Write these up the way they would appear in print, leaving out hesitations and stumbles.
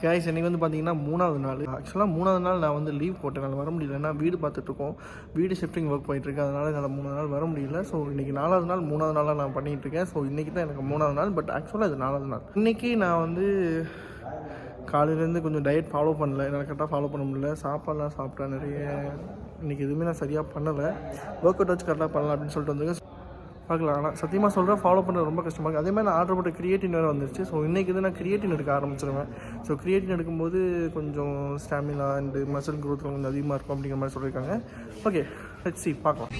Guys இன்றைக்கி வந்து பார்த்தீங்கன்னா 3வது நாள். ஆக்சுவலாக 3வது நாள் நான் வந்து லீவ் போட்டேன். என்னால் வர முடியல. ஏன்னா வீடு பார்த்துட்ருக்கோம், வீடு ஷிஃப்டிங் ஒர்க் போயிட்டுருக்கு. அதனால் என்னால் 3 நாள் வர முடியல. ஸோ இன்றைக்கி 4வது நாள், 3வது நாளாக நான் பண்ணிகிட்ருக்கேன். ஸோ இன்றைக்கி தான் எனக்கு 3வது நாள். பட் ஆக்சுவலாக இது 4வது நாள். இன்றைக்கி நான் வந்து காலையிலேருந்து கொஞ்சம் டயட் ஃபாலோ பண்ணல. என்னால் கரெக்டாக ஃபாலோ பண்ண முடியல. சாப்பாடெலாம் சாப்பிட்டேன் நிறைய. இன்றைக்கி எதுவுமே நான் சரியாக பண்ணலை. ஒர்க் அவுட் வச்சு கரெக்டாக பண்ணலாம் அப்படின்னு சொல்லிட்டு வந்துருக்கேன். பார்க்கலாம். ஆனால் சத்தியமாக சொல்கிறேன், ஃபாலோ பண்ணுறது ரொம்ப கஷ்டமாக இருக்குது. அதே மாதிரி நான் ஆர்டர் போட்ட கிரியேட்டின் வேறு வந்துருச்சு. ஸோ இன்றைக்கி வந்து நான் கிரியேட்டின் எடுக்க ஆரம்பிச்சிருவேன். ஸோ கிரியேட்டின் எடுக்கும்போது கொஞ்சம் ஸ்டாமினா அண்டு மசில் க்ரோத் கொஞ்சம் அதிகமாக இருக்கும் அப்படிங்கிற மாதிரி சொல்லியிருக்காங்க. ஓகே, லெட்ஸ் see பார்க்கலாம்.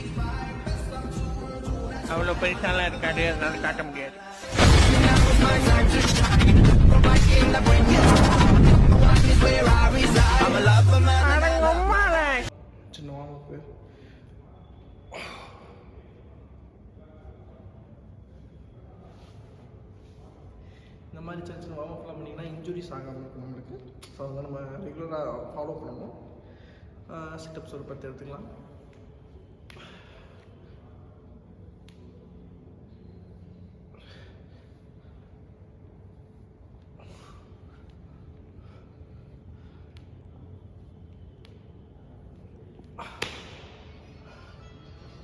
அவ்வளோ பெருசாலாம் இருக்காது, அதனால காட்ட முடியாது. சின்ன வார்ம் இந்த மாதிரி சின்ன சின்ன வார்ம் அப்லாம் பண்ணிங்கன்னா இன்ஜுரிஸ் ஆகாமல் இருக்கும் நம்மளுக்கு. ஸோ அதை நம்ம ரெகுலராக ஃபாலோ பண்ணணும். சிட்டப்ஸ் ஒரு 10 எடுத்துக்கலாம்.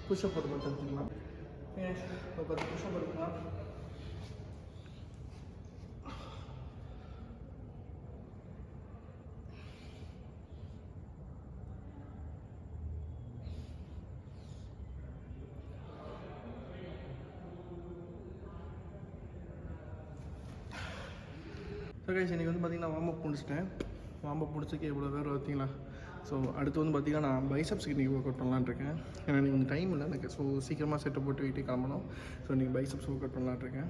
புஷ்அப் ஒரு 10 எடுத்துக்கலாம். ஒரு 10 புஷ்அப் எடுக்கலாம். ஸோ கைஸ் இன்றைக்கி வந்து பார்த்திங்கன்னா வார்ம் அப் முடிச்சிட்டேன். வார்ம் அப் முடிச்சுக்கு எவ்வளோ பேர் பார்த்தீங்களா. ஸோ அடுத்து வந்து பார்த்திங்கன்னா நான் பைசப்ஸ்க்கு இன்றைக்கி ஒர்க் அவுட் பண்ணலான்னு இருக்கேன். ஏன்னா இன்றைக்கி கொஞ்சம் டைம் இல்லை எனக்கு. ஸோ சீக்கிரமாக செட்டை போட்டு வீட்டுக்கு கிளம்பணும். ஸோ இன்றைக்கி பைசப்ஸ் ஒர்க் அவுட் பண்ணலான்னு இருக்கேன்.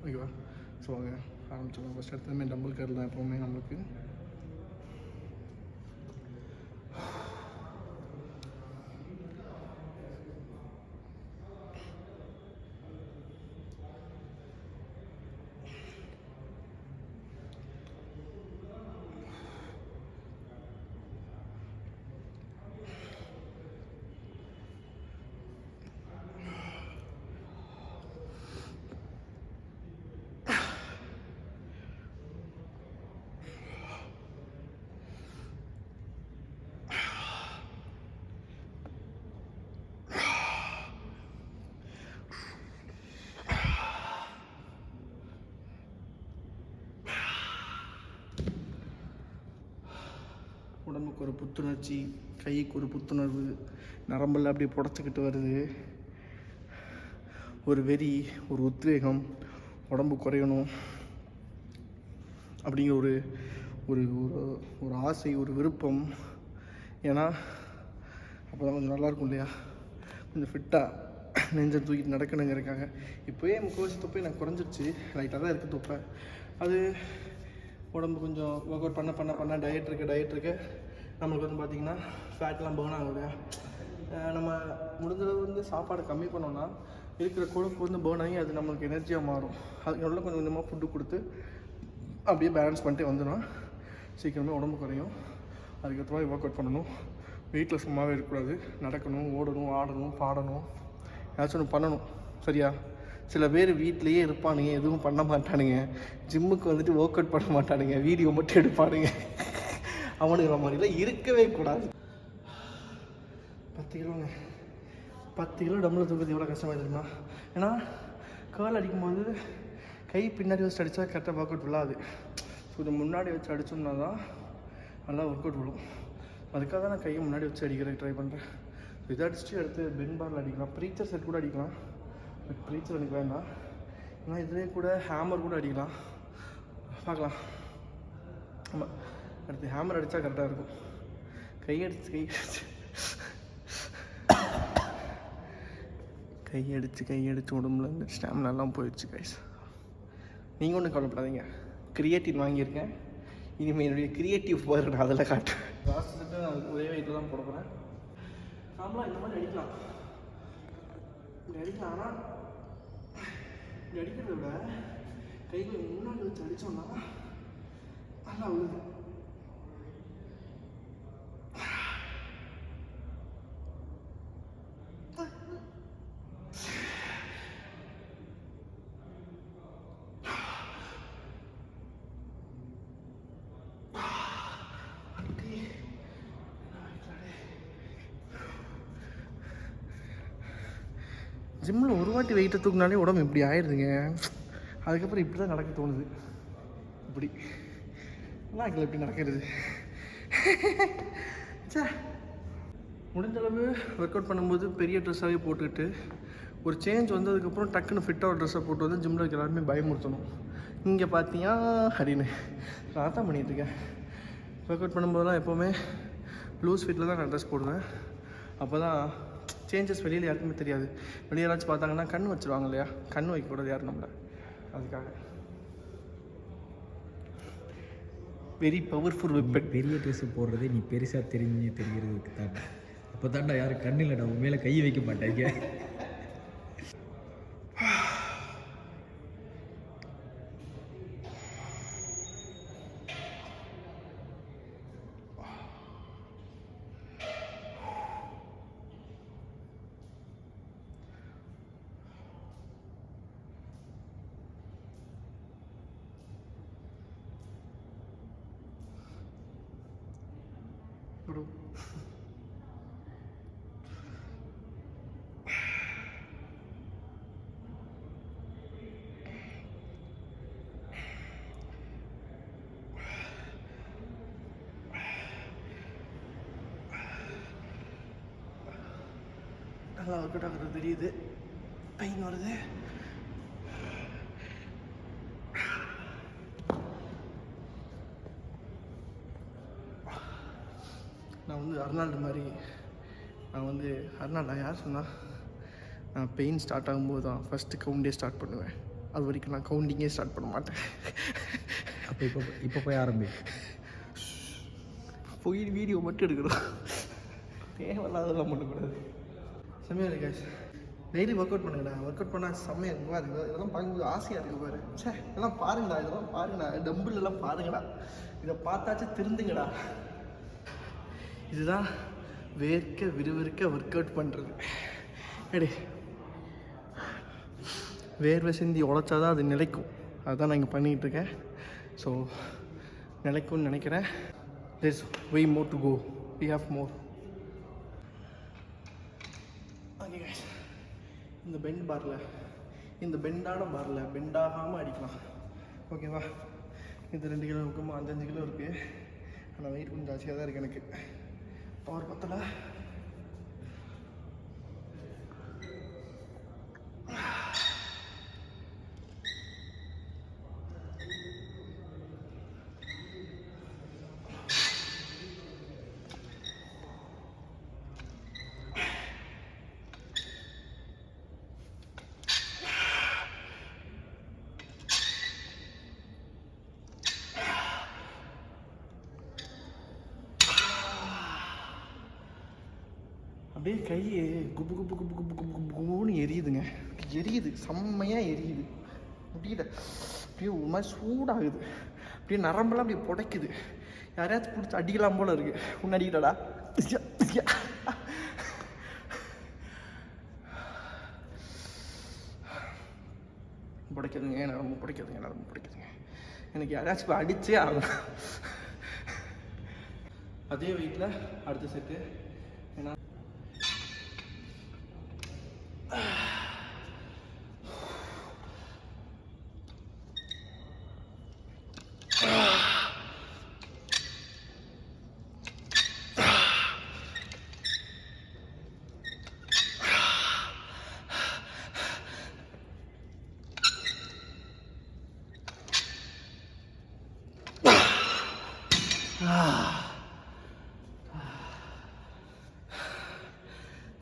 ஓகேவா. ஸோ அங்கே ஆரம்பிச்சிடலாம். ஃபஸ்ட் எடுத்ததுமே டம்பிள் கர்ல் தான் எப்போவுமே நம்மளுக்கு. உடம்புக்கு ஒரு புத்துணர்ச்சி, கைக்கு ஒரு புத்துணர்வு, நரம்பெல்லாம் அப்படியே புடச்சிக்கிட்டு வருது. ஒரு வெறி, ஒரு உத்வேகம், உடம்பு குறையணும் அப்படிங்கிற ஒரு ஒரு ஒரு ஆசை, ஒரு விருப்பம். ஏன்னா அப்போ தான் கொஞ்சம் நல்லாயிருக்கும் இல்லையா. கொஞ்சம் ஃபிட்டாக நெஞ்சை தூக்கிட்டு நடக்கணுங்கிறக்காக. இப்போயே 30 தொப்பை எனக்கு குறைஞ்சிருச்சு. லைட்டாக தான் இருக்குது தொப்பை. அது உடம்பு கொஞ்சம் ஒர்க் அவுட் பண்ண டயட் இருக்க நம்மளுக்கு வந்து பார்த்திங்கன்னா ஃபேட்லாம் பர்ன் ஆகும் இல்லையா. நம்ம முடிஞ்சளவு வந்து சாப்பாடு கம்மி பண்ணோன்னா இருக்கிற கொழுப்பு வந்து பர்ன் ஆகி அது நம்மளுக்கு எனர்ஜியாக மாறும். அதுக்கு எவ்வளோ கொஞ்சம் கொஞ்சமாக ஃபுட்டு கொடுத்து அப்படியே பேலன்ஸ் பண்ணிட்டே வந்துடும். சீக்கிரமே உடம்பு குறையும். அதுக்கப்புறமா ஒர்க் அவுட் பண்ணணும். வீட்டில் சும்மாவே இருக்கக்கூடாது. நடக்கணும், ஓடணும், ஆடணும், பாடணும், ஏதாச்சும் ஒன்று பண்ணணும். சரியா. சில பேர் வீட்லேயே இருப்பானுங்க, எதுவும் பண்ண மாட்டானுங்க. ஜிம்முக்கு வந்துட்டு ஒர்க் அவுட் பண்ண மாட்டானுங்க, வீடியோ மட்டும் எடுப்பானுங்க. அவனுங்கிற மாதிரிலாம் இருக்கவே கூடாது. 10 கிலோங்க. 10 கிலோ டம்பிள் தூக்குறது எவ்வளோ கஷ்டமாக தெரியுமா. ஏன்னா கேர்ள் அடிக்கும்போது கை பின்னாடி வச்சு அடித்தா கரெக்டாக ஒர்க் அவுட் விழாது. ஸோ இதை முன்னாடி வச்சு அடித்தோம்னா தான் நல்லா ஒர்க் அவுட் விழும். அதுக்காக தான் நான் கையை முன்னாடி வச்சு அடிக்கிறதுக்கு ட்ரை பண்ணுறேன். இதை அடிச்சுட்டு அடுத்து பென் பாரில் அடிக்கலாம், ப்ரீச்சர் செட் கூட அடிக்கலாம். பட் ப்ரீச்சர் எனக்கு வேண்டாம். ஏன்னா இதுலேயே கூட ஹேமர் கூட அடிக்கலாம். பார்க்கலாம். ஆமாம், அடுத்து ஹேமர் அடித்தா கரெக்டாக இருக்கும். கையடிச்சு உடம்புல இந்த ஸ்டாமினாலாம் போயிடுச்சு கைஸ். நீங்கள் ஒன்றும் கவலைப்படாதீங்க. கிரியேட்டிவ் வாங்கியிருக்கேன். இனிமேல் என்னுடைய கிரியேட்டிவ் பாரு நான் அதில் காட்டுவேன். லாஸ்ட் செட்டு நான் ஒரே வெயிட்டில் தான் போட போகிறேன். நாமளாம் இந்த மாதிரி அடிக்கலாம். இப்படி அடிக்கலாம். ஆனால் இப்படி அடிக்கிறத விட கைகளை முன்னாடி வச்சு அடித்தோம்னா நல்லா விழுது. ஜிம்மில் ஒரு வாட்டி வெயிட்டை தூக்குனாலே உடம்பு இப்படி ஆயிடுதுங்க. அதுக்கப்புறம் இப்படி தான் நடக்க தோணுது. இப்படி நாக்கில் எப்படி நடக்கிறது. சே, முடிஞ்ச அளவு ஒர்க் அவுட் பண்ணும்போது பெரிய ட்ரெஸ்ஸாகவே போட்டுக்கிட்டு ஒரு சேஞ்ச் வந்ததுக்கப்புறம் டக்குன்னு ஃபிட்டாக ஒரு ட்ரெஸ்ஸை போட்டு வந்து ஜிம்மில் இருக்க எல்லாருமே பயமுறுத்தணும். இங்கே பார்த்தியா அப்படின்னு நான் தான் பண்ணிகிட்ருக்கேன். ஒர்க் அவுட் பண்ணும்போதெல்லாம் எப்போவுமே லூஸ் ஃபிட்டில் தான் நான் ட்ரெஸ் போடுவேன். அப்போ தான் சேஞ்சஸ் வெளியில் யாருக்குமே தெரியாது. வெளியே யாராச்சும் பார்த்தாங்கன்னா கண் வச்சுருவாங்க இல்லையா, கண் வைக்கக்கூடாது யாரும் நம்மளை. அதுக்காக வெரி பவர்ஃபுல் வெப்பன். பெரிய ட்ரெஸ்ஸு போடுறதே நீ பெருசாக தெரிகிறதுக்கு தான். அப்போ தாண்டா யாரும் கண் இல்லைடா உன் மேலே கையை வைக்க மாட்டாங்க. bro. நல்லா ஒர்க் அவுட் ஆகுறது தெரியுது. பெயின் வருது. நான் வந்து அர்னால்டு மாதிரி அர்னால்டா யார் சொன்னால் நான் பெயின் ஸ்டார்ட் ஆகும்போது தான் ஃபஸ்ட்டு கவுண்டே ஸ்டார்ட் பண்ணுவேன். அது வரைக்கும் நான் கவுண்டிங்கே ஸ்டார்ட் பண்ண மாட்டேன். அப்போ இப்போ போய் ஆரம்பி. போய் வீடியோ மட்டும் எடுக்கணும், தேவையில்லாதெல்லாம் பண்ணக்கூடாது. செம்மையாக இருக்கு guys. டெய்லி ஒர்க் அவுட் பண்ணுங்கடா. ஒர்க் அவுட் பண்ணால் செம்மையாக இருக்குமா இருக்குது. இதெல்லாம் பார்க்கும்போது ஆசையாக இருக்குது பாரு. சே, இதெல்லாம் பாருங்கடா, இதெல்லாம் பாருங்கடா, டம்பிள் எல்லாம் பாருங்கடா. இதை பார்த்தாச்சும் திருந்துங்கடா. இதுதான் வேர்க்க விறுவிறுக்க ஒர்க் அவுட் பண்ணுறது. எடி வேர்வை சிந்தி உழைச்சாதான் அது நிலைக்கும். அதுதான் நான் இங்கே பண்ணிகிட்ருக்கேன். ஸோ நிலைக்கும்னு நினைக்கிறேன். there's way more to go. we have more. Okay guys, இந்த இந்த பெண்டான பாரில் பெண்டாகாமல் அடிக்கலாம். ஓகேவா? இது 2 கிலோ இருக்கும், 5 கிலோ இருக்குது. ஆனால் வெயிட் கொஞ்சம் ஜாஸ்தியாக தான் இருக்குது. எனக்கு பவர் பத்தலை. அப்படியே கை குப்பு குப்பு குப்பு குப்பு குப்பு குப்பு குப்புன்னு எரியுதுங்க. எரியுது, செம்மையாக எரியுது. முடியல, அப்படியே ஒரு மாதிரி சூடாகுது. அப்படியே நரம்பெல்லாம் அப்படியே புடைக்குது. யாரையாச்சும் பிடிச்சி அடிக்கலாம் போல இருக்குது. ஒன்று அடிக்கலடா. பிடிக்குதுங்க, நரம்பு பிடிக்குதுங்க. எனக்கு யாராச்சும் அடிச்சே ஆகும். அதே வெயிட்டில் அடுத்த செட்டு. ஏன்னா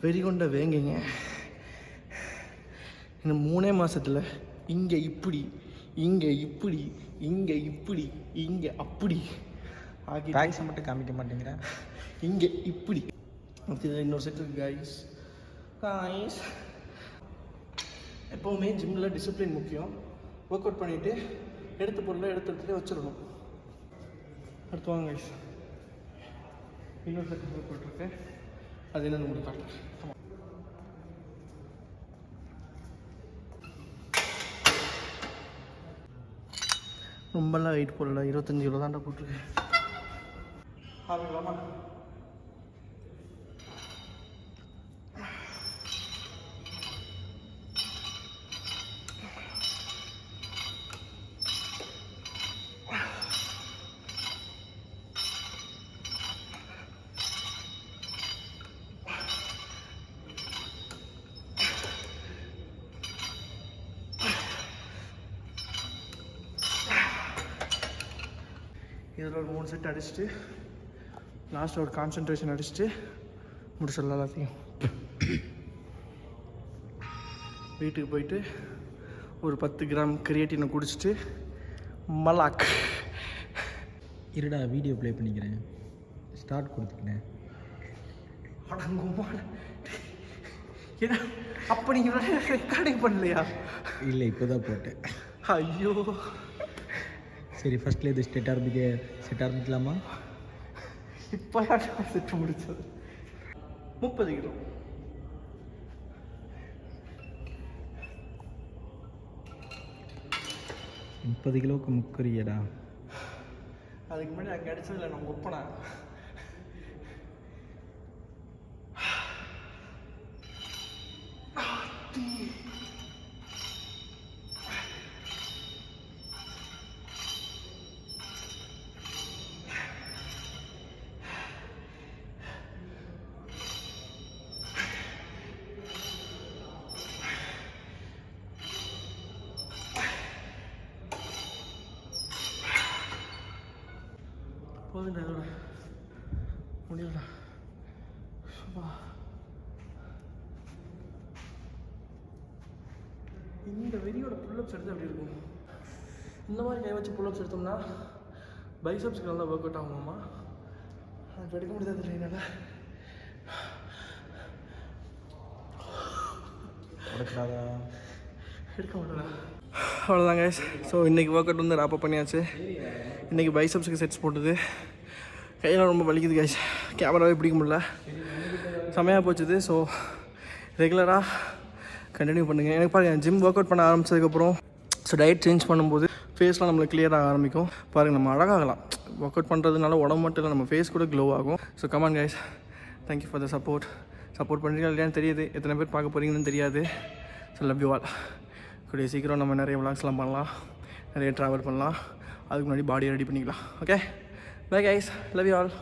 வெறிகொண்ட வேங்கைங்க. இன்னும் 3 மாதத்தில் இங்கே இப்படி, இங்கே இப்படி, இங்கே இப்படி, இங்கே அப்படி ஆகி பேக்ஸை மட்டும் காமிக்க மாட்டேங்கிறேன். இங்கே இப்படி. இன்னொரு செட் இருக்கு காய்ஸ். எப்போவுமே ஜிம்மில் டிசிப்ளின் முக்கியம். ஒர்க் அவுட் பண்ணிவிட்டு எடுத்த பொருளை எடுத்துகிட்டே வச்சிடணும். அடுத்து வாங்க காய்ஸ், இன்னொரு செட் ஒர்க் அவுட் இருக்கு. அது என்னன்னு உங்களுக்கு காட்டுறேன். ரொம்பலாம் வெயிட் போடல, 25 கிலோ தான்டா போட்டிருக்கேன். ஆரம்பிக்கலாமா? இதில் ஒரு 3 செட் அடிச்சுட்டு லாஸ்ட்டில் ஒரு கான்சன்ட்ரேஷன் அடிச்சுட்டு முடிச்சிடலாம் எல்லாத்தையும். வீட்டுக்கு போயிட்டு ஒரு 10 கிராம் கிரியேட்டினை குடிச்சிட்டு மலாக். இருடா வீடியோ ப்ளே பண்ணிக்கிறேன். ஸ்டார்ட் கொடுத்துக்கினேன். அடங்குமா ஏன்னா அப்போ நீங்கள் ரெக்கார்டிங் பண்ணலையா? இல்லை இப்போ தான் போட்டேன். ஐயோ சரி ஃபஸ்ட்டில் இது செட் ஆரம்பிக்கலாமா? இப்போ செட்டு முடிச்சது 30 கிலோ. முப்பது கிலோவுக்கு முக்கறியடா. அதுக்கு முன்னாடி அங்கே அடிச்சதில்லை நான் ஒப்பனா. போதுண்டா இதோட முடியலடா. இந்த வெறியோட புல்லப்ஸ் எடுத்து அப்படி இருக்கும். இந்த மாதிரி கை வச்சு புல்லப்ஸ் எடுத்தோம்னா பைசப்ஸ்க்கு நல்லா ஒர்க் அவுட் ஆகுமாம்மா. அது எடுக்க முடியாது இல்லை என்னால். எடுக்க மாட்டேடா. அவ்வளோதாங்க. ஸோ இன்றைக்கி ஒர்க் அவுட் வந்து ராப்பப் பண்ணியாச்சு. இன்றைக்கி பைசப்ஸுக்கு செட்ஸ் போட்டது. கையெல்லாம் ரொம்ப வலிக்குது கைஸ். கேமராவே பிடிக்க முடியல. செமையாக போச்சுது. ஸோ ரெகுலராக கண்டினியூ பண்ணுங்கள். எனக்கு பாருங்கள் ஜிம் ஒர்க் அவுட் பண்ண ஆரம்பித்ததுக்கப்புறம் ஸோ டயட் சேஞ்ச் பண்ணும்போது ஃபேஸ்லாம் நம்மளுக்கு கிளியராக ஆரம்பிக்கும். பாருங்கள் நம்ம அழகாகலாம். ஒர்க் அவுட் பண்ணுறதுனால உடம்பு மட்டும் இல்லை, நம்ம ஃபேஸ் கூட க்ளோ ஆகும். So come on guys, thank you for the support பண்ணுறீங்க இல்லையான்னு தெரியுது, எத்தனை பேர் பார்க்க போகிறீங்கன்னு தெரியாது. So love you all. கூடிய சீக்கிரம் நம்ம நிறைய விளாக்ஸ்லாம் பண்ணலாம், நிறைய ட்ராவல் பண்ணலாம். அதுக்கு முன்னாடி பாடியை ரெடி பண்ணிக்கலாம். Okay bye guys, love you all.